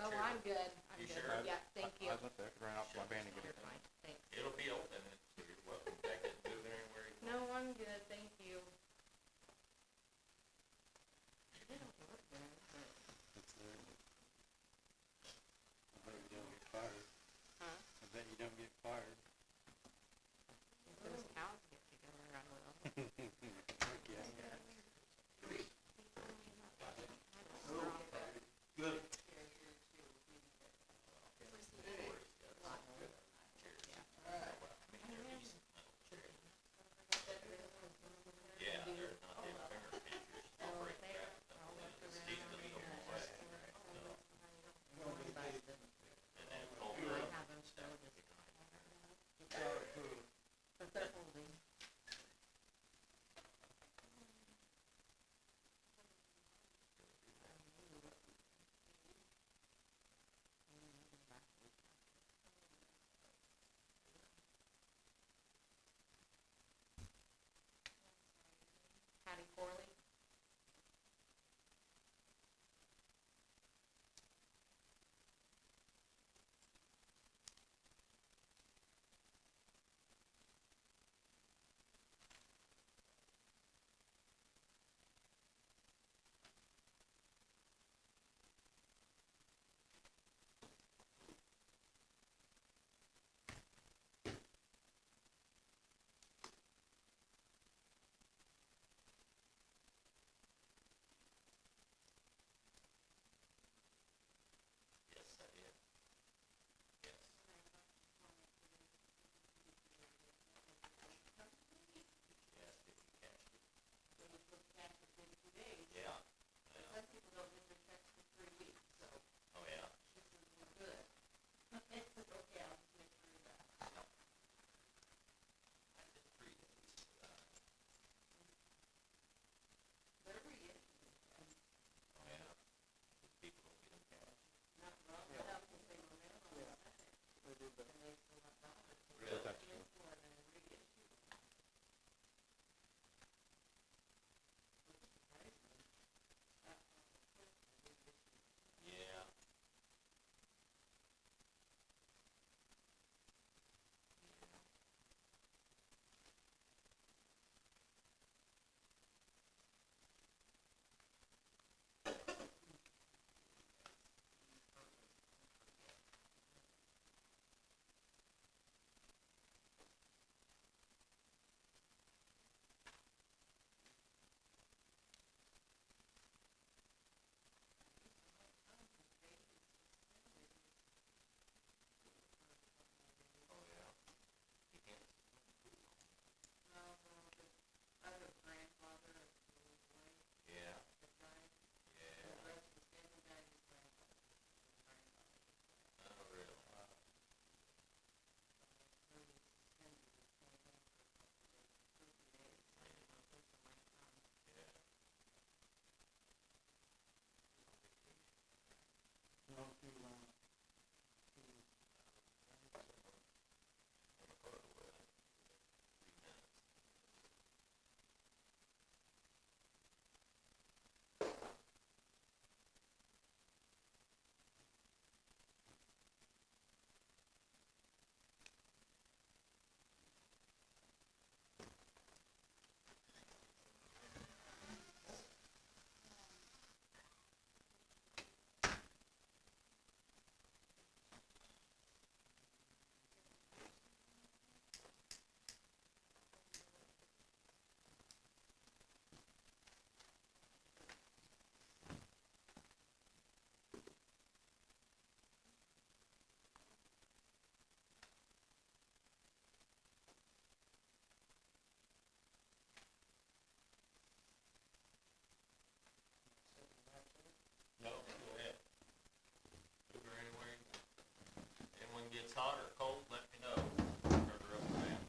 Oh, I'm good. I'm You good. sure? Yeah, thank you. I was up there, ran out to my van to get You're it. fine. Thanks. It'll be open, so you're welcome to take it and move it anywhere you No, want. I'm good. Thank you. They don't work there, but... It's there. I bet you don't get fired. Huh? I bet you don't get fired. If those cows get together, I will. Heck yeah. Good. Yeah, there's not them finger pinchers. I'll break that. It's deep in the way. And then pull it up. Have them show this but they're holding. Patty Corley. Yes, I did. Yes. Yes, if you cashed it. Yeah. Some people don't get their checks for 3 weeks, so Oh, yeah. this is good. It's okay, I'll just make sure of that. I did 3 days. Whatever you get. Oh, yeah. Because people don't get them cashed. Not wrong, but I was saying, well, they're on the second, They did that. and they still got dollars. Really? That's It's true. more than a reissue. Yeah. Oh, yeah. You can't. Other grandfather of the boy Yeah. that died, Yeah. the rest was family died, his grandfather. His grandfather. Oh, really? So he suspended his payment for a couple of days, 2 or 3 days. I don't know if there's some money from. Yeah. No, too long. On the car with 3 minutes. No, go ahead. Move her anywhere. Anyone gets hot or cold, let me know. Turn her up and down.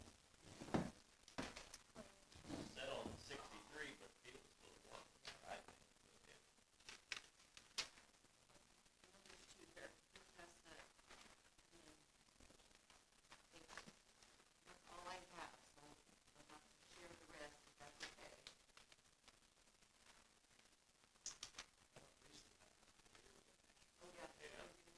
Set on 63, but feels a little warm. I think. But There's 2 there. Who has that? That's all I have, so I'll have to share the rest if that's okay. Oh, yeah. Yeah.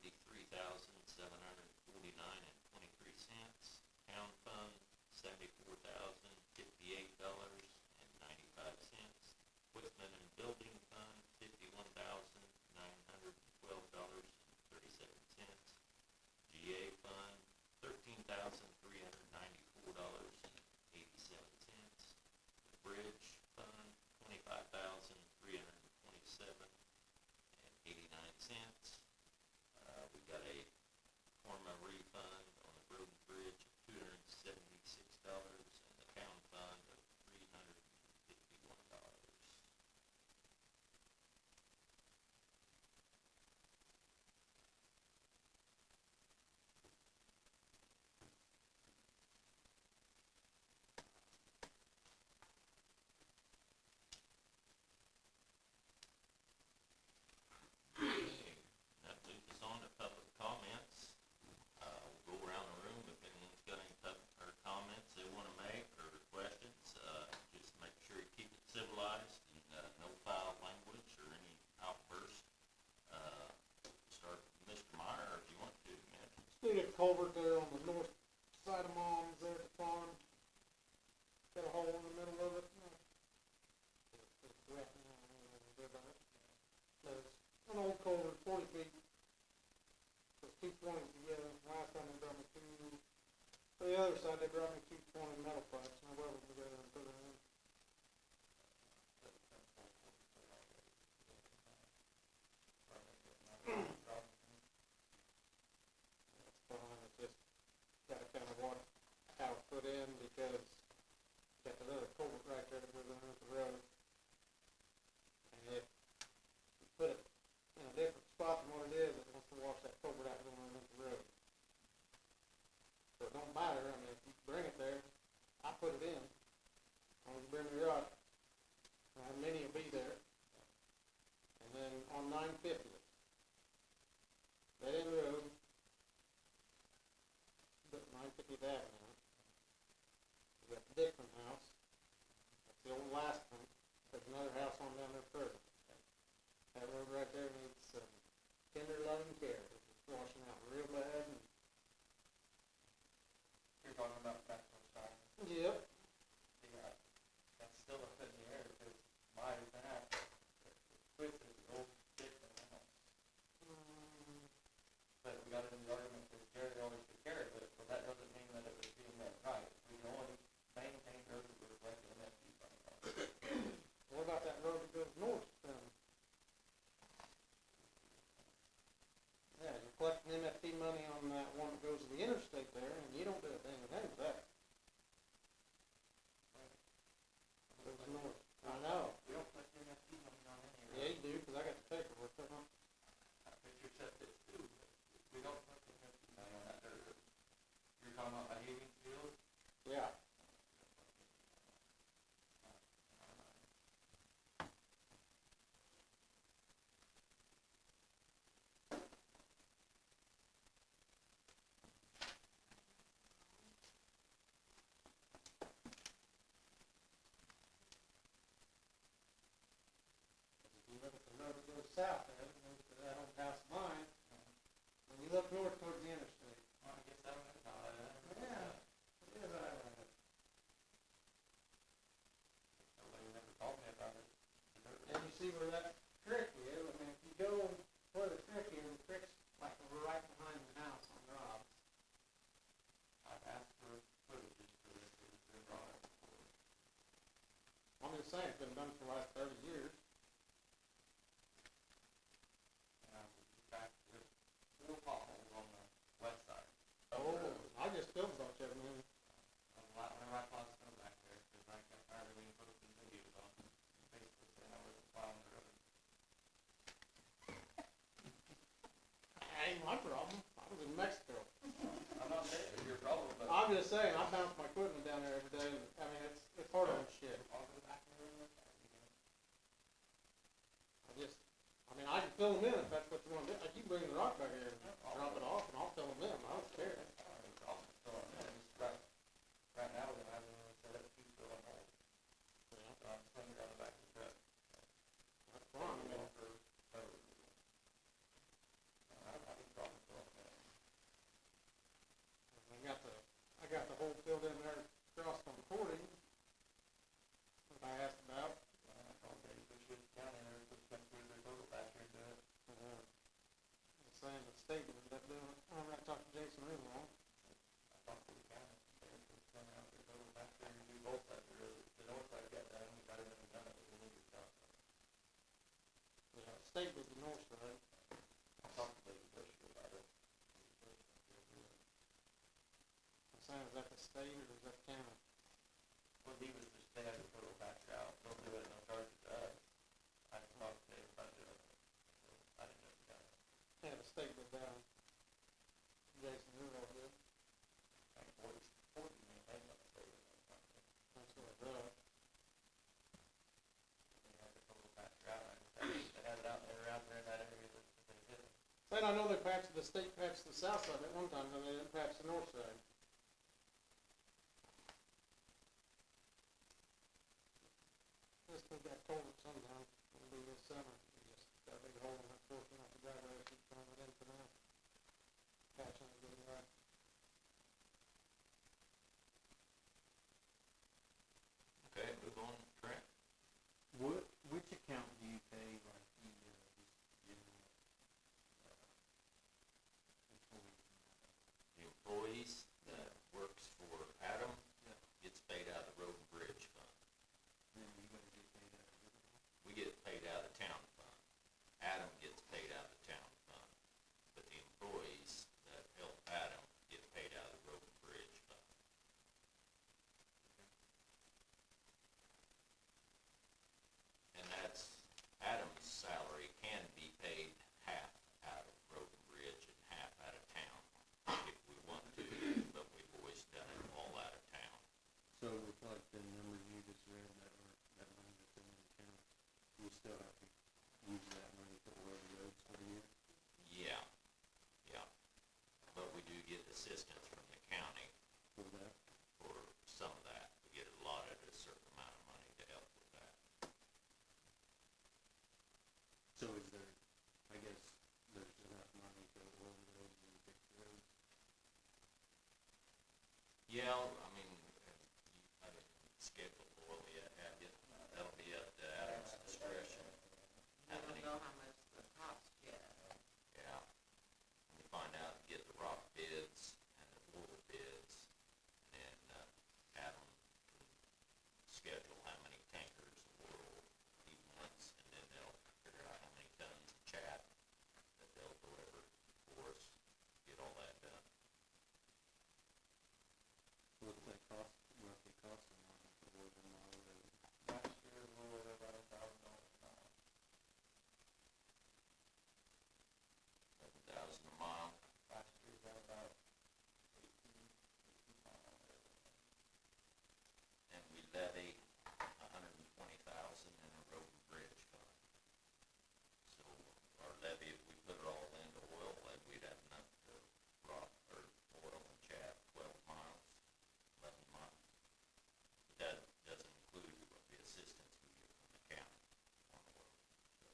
$53,749.23. Town fund, $74,058.95. Equipment and building fund, $51,912.37. GA fund, $13,394.87. The bridge fund, $25,327.89. We got a Forma refund on the road and bridge of $276, and the town fund of $351. That leads us on to public comments. We'll go around the room if anyone's got any comments they want to make or questions. Just make sure you keep it civilized and no foul language or any outburst. Start with Mr. Meyer if you want to, man. See that culvert there on the north side of Mom's there at the farm? Got a hole in the middle of it? It's wet now, I don't know what to do about it. There's an old culvert, 40 feet. There's 220s together. Last time they brought me two. For the other side, they brought me 220 metal pipes, and I welded them together and put it in. That's fine. It's just gotta kind of watch how it's put in because got that other culvert right there that goes underneath the road. And if you put it in a different spot than what it is, it wants to wash that culvert out going underneath the road. So it don't matter. I mean, if you bring it there, I put it in. As long as you bring the rock, how many will be there. And then on 950th, that end road, but 950th Avenue, you got the Dickman house. That's the old last one. There's another house on down there further. That road right there needs some tender loving care. It's washing out real bad. And You're talking about Jackson Township. yep. Yeah, that's still up in the air because my that twisted the old Jackson house. But we got into the argument because Jerry always took care of it, but that doesn't mean that it was being done right. We can only maintain roads that were like an MFT fund. What about that road that goes north? Yeah, you're collecting MFT money on that one that goes to the interstate there, and you don't do a thing with that. Goes north. I know. We don't collect MFT money on any road. Yeah, you do, because I got the paperwork. But you're set this too. We don't collect MFT money on that dirt road. You're talking about my Havens field? Yeah. If you look at the road that goes south there, it goes to that old house of mine. When you look north towards the interstate. Well, I guess I don't know how that. Yeah, it is right. Nobody never told me about it. And you see where that creek is, I mean, if you go where the creek is, the creek's like right behind the house on Rob's. I've asked for footages for this, it's been brought up before. I'm just saying, it's been done for the last 30 years. And I was back with 4 potholes on the west side. Oh, I just filled a bunch of them in. Whenever I plowed snow back there, because I got tired of being posted videos on Facebook saying I wasn't plowing the road. That ain't my problem. I was in Mexico. I'm not saying it's your problem, but I'm just saying, I bounce my equipment down there every day, and, I mean, it's hard on shit. I'll go back there and look at it again. I can fill them in if that's what you want to do. Like, you bring the rock back here and drop it off, and I'll fill them in. I don't care. I don't have any problem with throwing it in, just right now, we don't have anyone set up to fill in holes. Yeah, So I'm slinging it on the back of the truck. that's fine. I mean, I don't have any problem. state with the north side. I talked to Lady Bush about it. I'm saying, is that the state or is that county? Well, he was just, they had to total factor out, they'll do it, and they'll charge it to us. I can talk to Dave about doing it, so I didn't know if you got it. Yeah, the state was down. Jackson Township, I think 40 maintained on the state or something. that's what I thought. They had to total factor out, they had it out, they were out there in that area that they did it. Then I know they patched, the state patched the south side at one time, and they didn't patch the north side. This thing got cold sometime, it'll be this summer, we just got a big hole in that portion off the driveway, keep throwing it in for now. Patching it, getting right. Okay, move on, Trent. Which account do you pay, like, the, this general, employees? The employees that works for Adam Yeah. gets paid out of the road and bridge fund. Then you gonna get paid out of it? We get paid out of the town fund. Adam gets paid out of the town fund. But the employees that help Adam get paid out of the road and bridge fund. And that's, Adam's salary can be paid half out of road and bridge and half out of town if we want to, but we've always done it all out of town. So with like the numbers you just read, that money that's in the account, we still have to use that money for oil the roads for the year? Yeah, yeah. But we do get assistance from the county For that? for some of that. We get allotted a certain amount of money to help with that. So is there, I guess, there's enough money to oil the roads and fix the roads? Yeah, I mean, I didn't schedule oil yet, have you? That'll be up to Adam's discretion. You don't know how much the cost yet. Yeah. We find out, get the rock bids and the oil bids, and Adam can schedule how many tankers of oil he wants, and then they'll figure out how many tons of chat that they'll deliver for us, get all that done. What's that cost, roughly cost them on the oil and mile road? Last year, we were at about $1,000 a mile. 7,000 a mile. Last year, we got about 18 miles there. And we levy 120,000 in a road and bridge fund. So our levy, if we put it all into oil, then we'd have enough to rock, or oil and chat, 12 miles, 11 miles. But that doesn't include the assistance we get from the county on oil. So,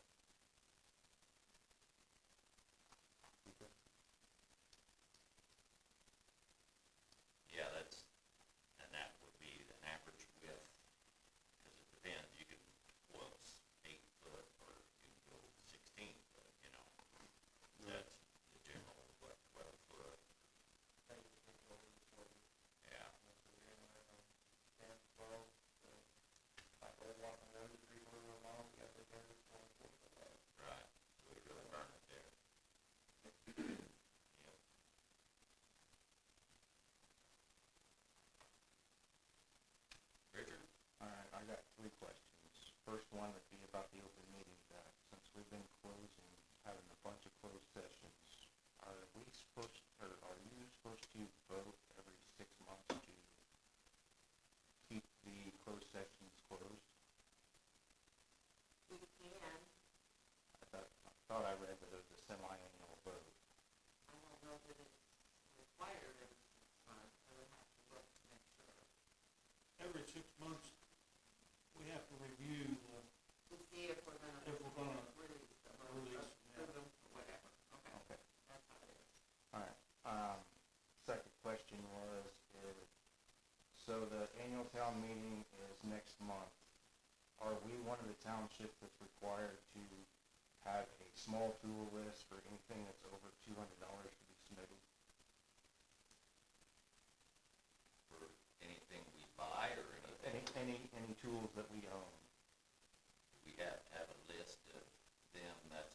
Okay. yeah, that's, and that would be an average width, because it depends, you can, oil's 8 foot, or you can go 16 foot, you know. That's the general, what, 12 foot, They just take over the story. yeah. So you're anywhere from 10, 12, to, like, we're walking road, 3/4 of a mile, we got to go 24 foot road. Right, so we really burn it there. Yep. Richard? All right, I got 3 questions. First one would be about the Open Meetings Act. Since we've been closing, having a bunch of closed sessions, are we supposed, or are you supposed to vote every 6 months to keep the closed sessions closed? We can, I thought I read that it was a semi-annual vote. I don't know that it's required every 6 months, I would have to look to make sure. Every 6 months, we have to review the, To see if we're if we're gonna release them or release, approve them or whatever, okay, Okay. that's how it is. All right. Second question was, so the annual town meeting is next month. Are we one of the townships that's required to have a small tool list for anything that's over $200 to be submitted? For anything we buy or anything? Any tools that we own? We have to have a list of them, that's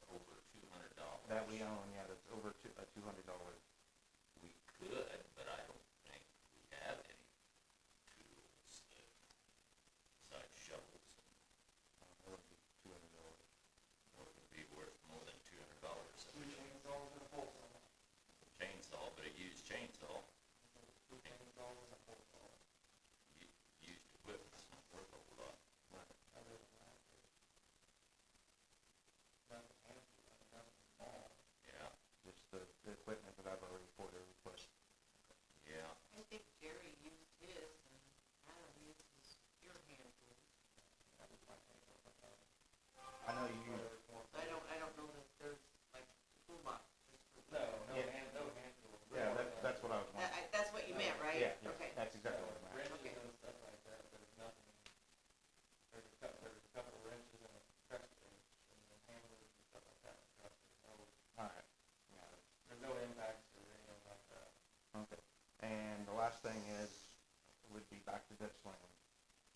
ditch land.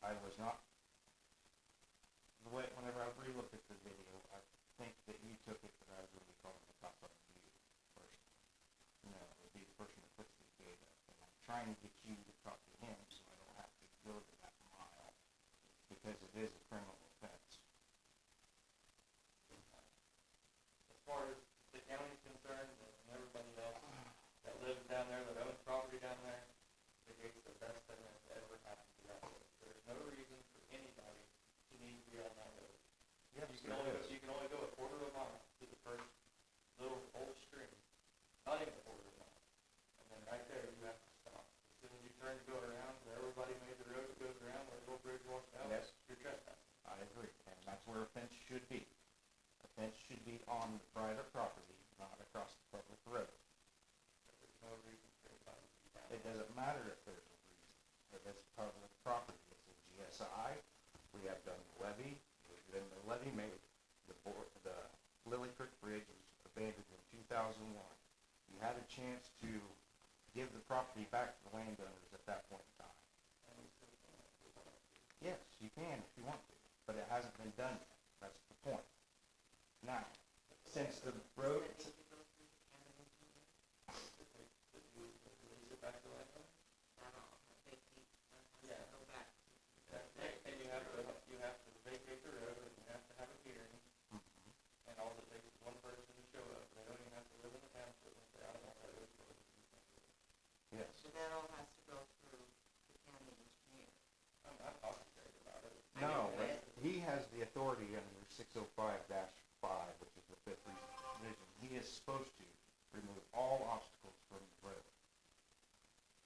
I was not, whenever I re-looked at the video, I think that you took it that I was really calling the cop on you personally. No, it would be the person that puts the gate up, and I'm trying to get you to talk to him so I don't have to go to that mile, because it is a criminal offense. As far as the county's concerned, and everybody else that lives down there, that owns property down there, the gate's the best thing that's ever happened to that road. There's no reason for anybody to need to be on that road. Yes, You can only go a quarter of a mile to the first little old stream, not even a quarter of a mile. And then right there, you have to stop. As soon as you turn to go around, where everybody made the road that goes around, where the old bridge washed out, Yes. you're trespassing. I agree, and that's where a fence should be. A fence should be on the private property, not across the public road. There's no reason for anybody to be down It there. doesn't matter if there's a reason, if it's public property, it's a GSI, we have done the levy, then the levy made, the Lily Creek Bridge was abandoned in 2001. You had a chance to give the property back to the landowners at that point in time. And we still can't if we want to. Yes, you can if you want to, but it hasn't been done yet, that's the point. Now, since the road, Does that need to go through the county engineer? That you release it back to the landowner? That all, vacate, that has Yeah. to go back to. And you have to vacate the road, and you have to have a hearing, and all it takes is one person to show up. They don't even have to live in the township and say, I don't want that road closed. yes, So that all has to go through the county engineer. I'm talking to you about it. no, but he has the authority under 605-5, which is the fifth division. He is supposed to remove all obstacles from the road.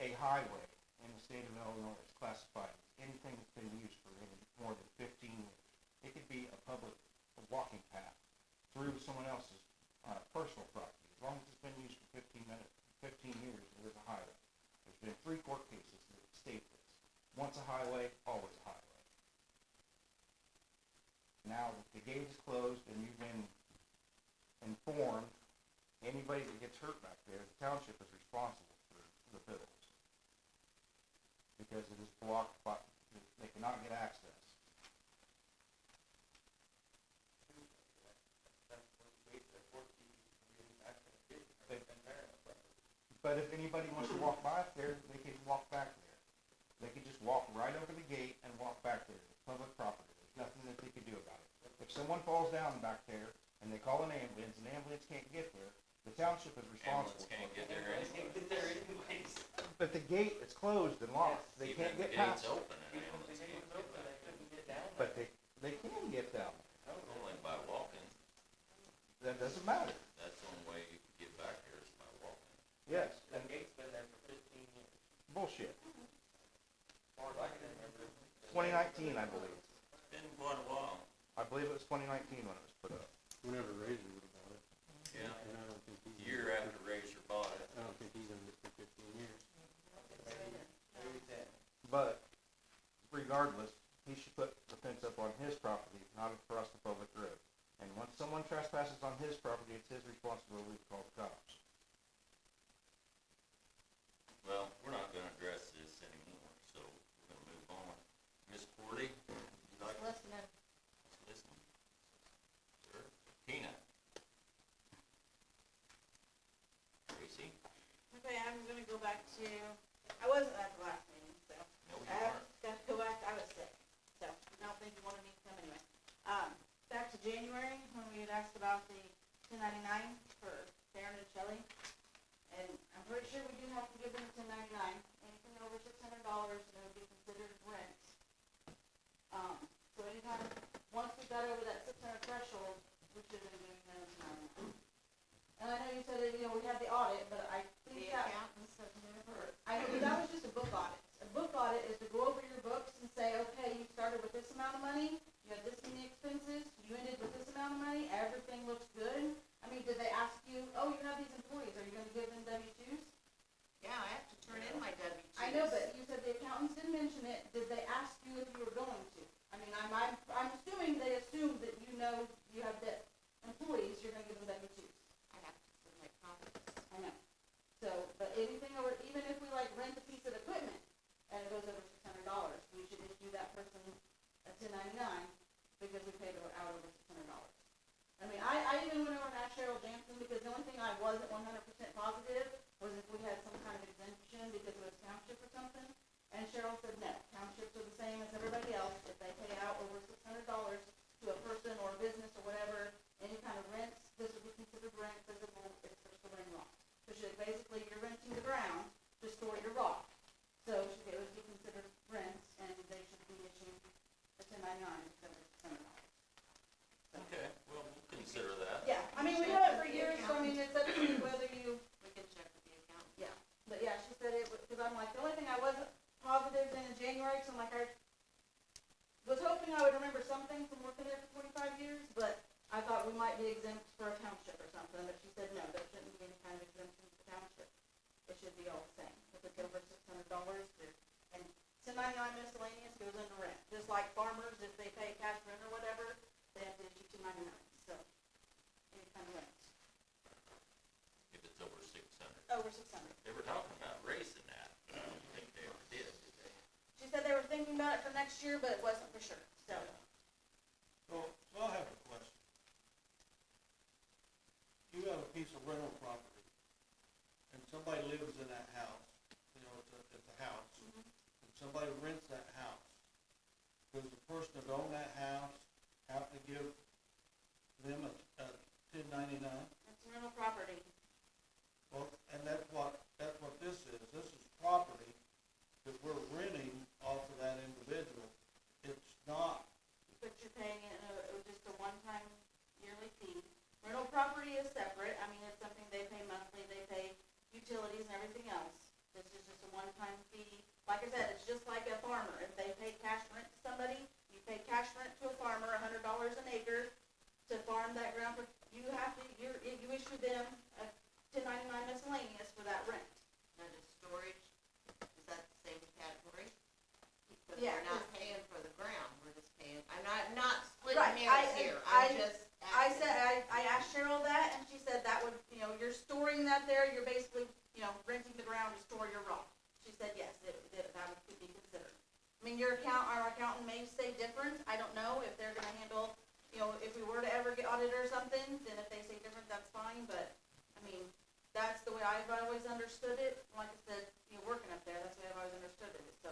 A highway in the state of Illinois is classified as anything that's been used for any more than 15 years. It could be a public walking path through someone else's personal property. As long as it's been used for 15 years, it is a highway. There's been 3 court cases that state this. Once a highway, always a highway. Now that the gate is closed and you've been informed, anybody that gets hurt back there, the township is responsible for the bills. Because it is blocked by, they cannot get access. That's what the gates are for, keep you from getting access to it and tearing the property. But if anybody wants to walk by there, they can walk back there. They can just walk right over the gate and walk back there. It's public property. There's nothing that they can do about it. If someone falls down back there and they call an ambulance can't get there, the township is responsible. Ambulance can't get there They anyway. can't get there anyways. But the gate is closed and locked. They Even can't if get the gate's past. open, an Even if the ambulance gate can't was get open, there. they couldn't get down But there. they can get down. Only by walking. That doesn't matter. That's the only way you can get back there is by walking. Yes, The and gate's been there for 15 years. bullshit. As far as I can remember. 2019, I believe. It's been quite a while. I believe it was 2019 when it was put up. Whenever Razor would have bought it. Yeah. And I don't think he's. Year after Razor bought it. I don't think he's owned it for 15 years. Maybe 10. But regardless, he should put the fence up on his property, not across the public road. And once someone trespasses on his property, it's his responsibility to call the cops. Well, we're not gonna address this anymore, so we're gonna move on. Miss Cordy, would you like to Listening. listen? Sure. Tina? Tracy? Okay, I'm gonna go back to, I wasn't at the last meeting, so, No, you I aren't. got to go back, I was sick, so, I don't think you wanted me to come anyway. Back to January, when we had asked about the 1099 for Darren and Shelley, and I'm pretty sure we do have to give them 1099, anything over $600, and it would be considered rent. So anytime, once we got over that 600 threshold, we should have been doing them 1099. And I know you said that, we had the audit, but I think The that, accountant said never. I know, that was just a book audit. A book audit is to go over your books and say, okay, you started with this amount of money, you had this many expenses, you ended with this amount of money, everything looks good. I mean, did they ask you, oh, you have these employees, are you gonna give them W-2s? Yeah, I have to turn in my W-2s. I know, but you said the accountants didn't mention it, did they ask you if you were going to? I mean, I'm assuming they assumed that you know you have the employees, you're gonna give them W-2s. I have to submit copies. I know. So, but anything over, even if we like rent a piece of equipment, and it goes over $600, we went over and asked Cheryl Jansen, because the only thing I wasn't 100% positive was if we had some kind of exemption because it was township or something. And Cheryl said, no, townships are the same as everybody else. If they pay out over $600 to a person or a business or whatever, any kind of rents, this would be considered rent, physical, it's for storing rock. So she said, basically, you're renting the ground to store your rock. So she said it would be considered rent, and they should be issued a 1099 instead of $600. Okay, well, we'll consider that. Yeah, I mean, we know it for years, so I mean, it's up to you whether you, We can check with the accountant. yeah. But yeah, she said it, because I'm like, the only thing I wasn't positive in January, because I'm like, I was hoping I would remember something from working there for 25 years, but I thought we might be exempt for a township or something, but she said, no, there shouldn't be any kind of exemption for township. It should be all the same. If it's over $600, and 1099 miscellaneous goes into rent. Just like farmers, if they pay cash rent or whatever, they have to issue 299. So, any kind of rent. If it's over 600. Over 600. They were talking about raising that. I don't think they ever did they? She said they were thinking about it for next year, but it wasn't for sure, so. So I have a question. You have a piece of rental property, and somebody lives in that house, you know, it's a house, and somebody rents that house. Does the person that own that house have to give them a 1099? It's rental property. Well, and that's what this is. This is property that we're renting off of that individual. It's not, But you're paying it just a one-time yearly fee. Rental property is separate. I mean, it's something they pay monthly. They pay utilities and everything else. This is just a one-time fee. Like I said, it's just like a farmer. If they pay cash rent to somebody, you pay cash rent to a farmer, $100 an acre to farm that ground. You have to, you issue them a 1099 miscellaneous for that rent. Now, the storage, is that the same category? Because Yeah, we're not paying for the ground, we're just paying, I'm not splitting Right, hairs here, I'm just I asking. said, I asked Cheryl that, and she said that would, you know, you're storing that there, you're basically, you know, renting the ground to store your rock. She said, yes, that could be considered. I mean, our accountant may say different, I don't know if they're gonna handle, you know, if we were to ever get audited or something, then if they say different, that's fine, but, I mean, that's the way I've always understood it. Like I said, you know, working up there, that's the way I've always understood it, so.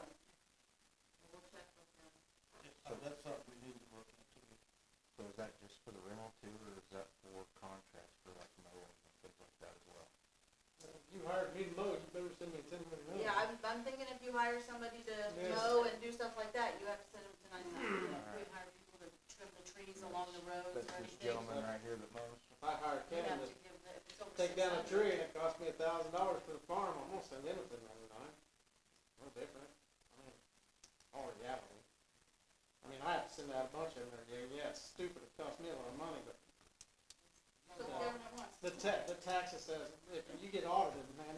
We'll check with them. that's something we need to look into. So is that just for the rental too, or is that for contracts for like mowing and things like that as well? You hired me to mow, you better send me a 1099. Yeah, I'm thinking if you hire somebody to Yes. mow and do stuff like that, you have to send them to 99. We hire people to trim the trees along the roads That's or this anything. gentleman right here that mows? If I hire We Ken have to to give the, if it's over take down a 600. tree and it costs me $1,000 for the farm, I'm gonna send him a 1099. No different. I mean, all reality. I mean, I have to send out a bunch of them every year. Yeah, it's stupid. It costs me a lot of money, but So the government wants. the taxes says, if you get audited, man,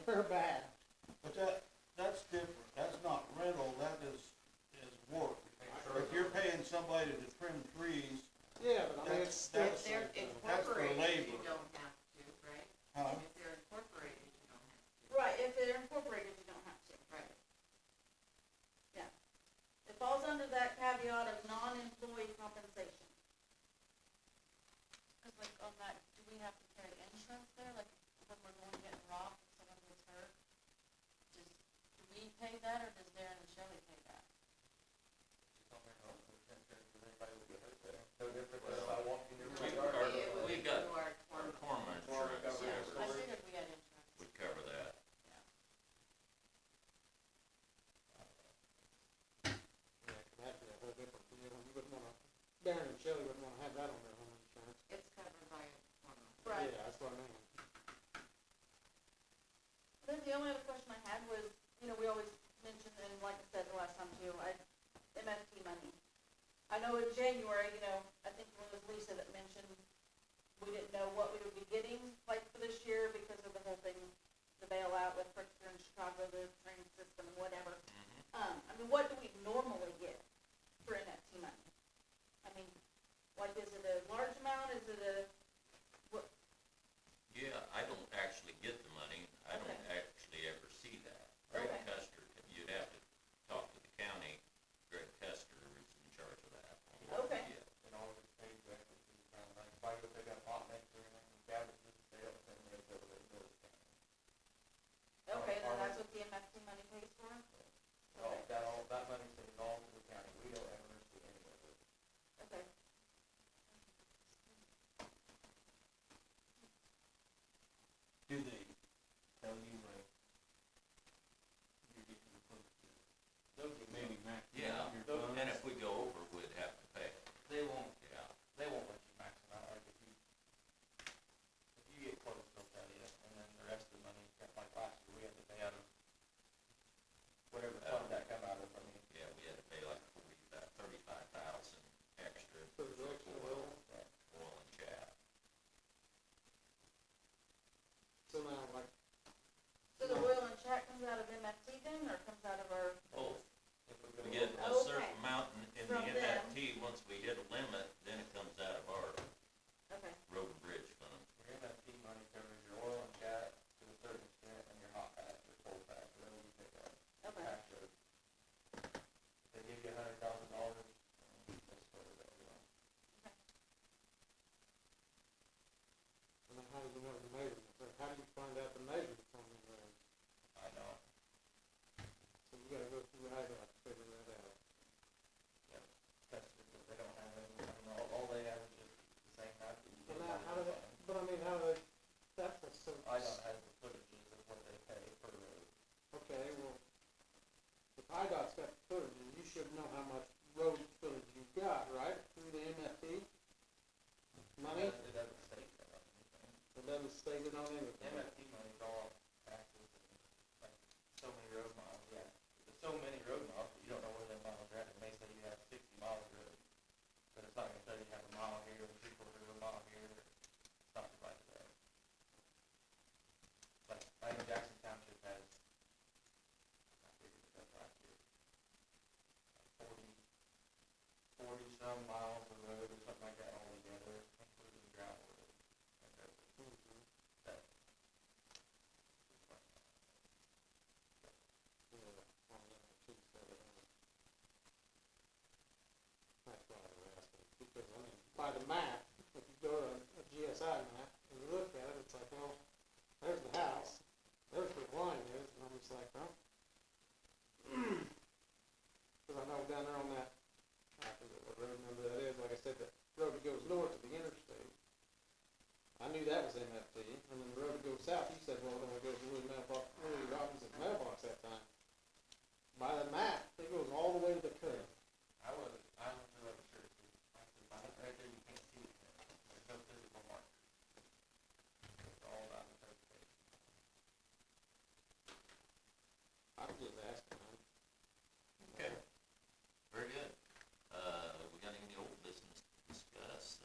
they're bad. But that's different. That's not rental, that is work. If you're paying somebody to trim trees, Yeah, but I mean, it's still the If they're same thing. That's for incorporated, you labor. don't have to, right? huh? If they're incorporated, you don't have to. Right, if they're incorporated, you don't have to. Right. It falls under that caveat of non-employee compensation. Cause like on that, do we have to carry insurance there, like when we're going to get rock, if someone gets hurt? Do we pay that, or does Darren and Shelley pay that? We've got Through our our corn. Torma insurance, I figured we had insurance. would cover that. Yeah, 'cause that'd be a whole different deal. You wouldn't wanna, Darren and Shelley wouldn't wanna have that on their home insurance. It's covered by corn. Right. Yeah, that's what I mean. Then the only other question I had was, you know, we always mention, and like I said the last time too, MFT money. I know in January, you know, I think it was Lisa that mentioned we didn't know what we would be getting, like, for this year because of the whole thing, the bailout with Pritzker in Chicago, the train system and whatever. I mean, what do we normally get for NFT money? I mean, like, is it a large amount, is it a, what, Yeah, I don't actually get the money. I don't Okay. actually ever see that. Greg Okay. Custer, you'd have to talk to the county. Greg Custer is in charge of that. Okay. Yeah. And all of it's paid directly to the town bank. sitting on inventory. MFT money's all taxes and like so many road miles, yeah. There's so many road miles, but you don't know where them miles are at. It may say you have 60 miles of road, but it's not gonna tell you have a mile here and 3/4 of a mile here. It's not divided there. Like, I think Jackson Township has, I figured it up last year, like 40 some miles of road or something like that all together, including gravel road. And that's that. That's why I was asking, because I mean, by the map, if you go to a GSI map and you look at it, it's like, well, there's the house, there's where the line is, and I'm just like, well, because I know down there on that, I forget what road number that is, like I said, the road that goes north of the interstate, I knew that was MFT, and then the road that goes south, you said, well, it only goes to Willie Robinson's mailbox that time. By the map, it goes all the way to the curve. I wasn't really sure, actually, right there, you can't see it. There's no physical mark. It's all about interpretation. I was just asking, Okay, very good. We got any old business to discuss?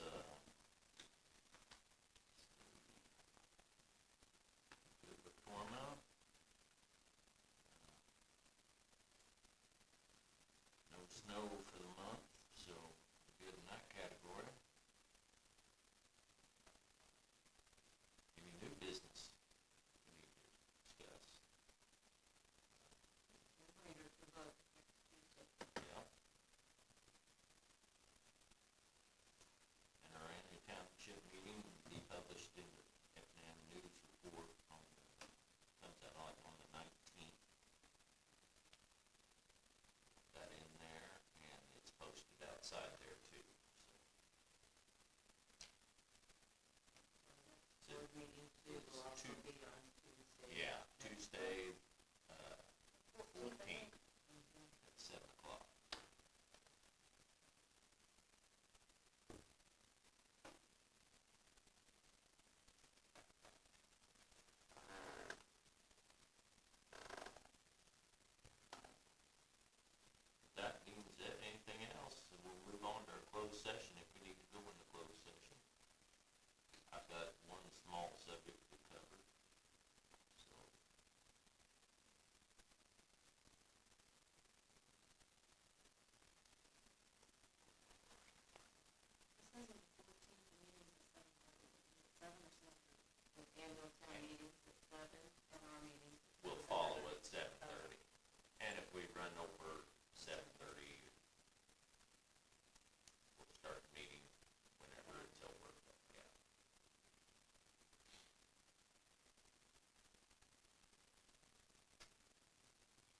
Good with Torma. No snow for the month, so good in that category. Any new business we need to discuss? Yeah. And our annual township meeting will be published in the Effingham News Report on the, comes out like on the 19th. That in there, and it's posted outside there too, so. Board meeting too, It's will also two- be on Tuesday. Yeah, Tuesday, 14th at 7 o'clock. That means that anything else, so we'll move on to our closed session if we need to go into closed session. I've got one small subject to cover, so. It says on the 14th, the meeting's at 7:30, is it 7 or 7:30? The annual town meeting's at 7, and our meeting's at 7:30. We'll follow at 7:30, and if we run over 7:30, we'll start the meeting whenever it's over, yeah.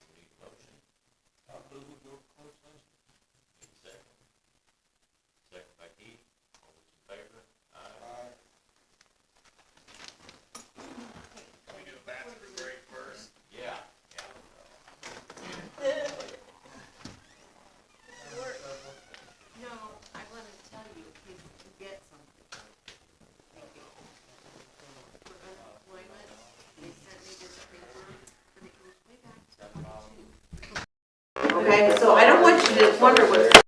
We need a motion, I'll move we go to closed session. need a second. Second by Keith, all those in favor? Aye. Aye. Can we do a bathroom break first? Yeah, yeah. No, I wanted to tell you, in case you get something. Thank you. For unemployment, they sent me this paper, but it goes way back to 22. Okay, so I don't want you to wonder what's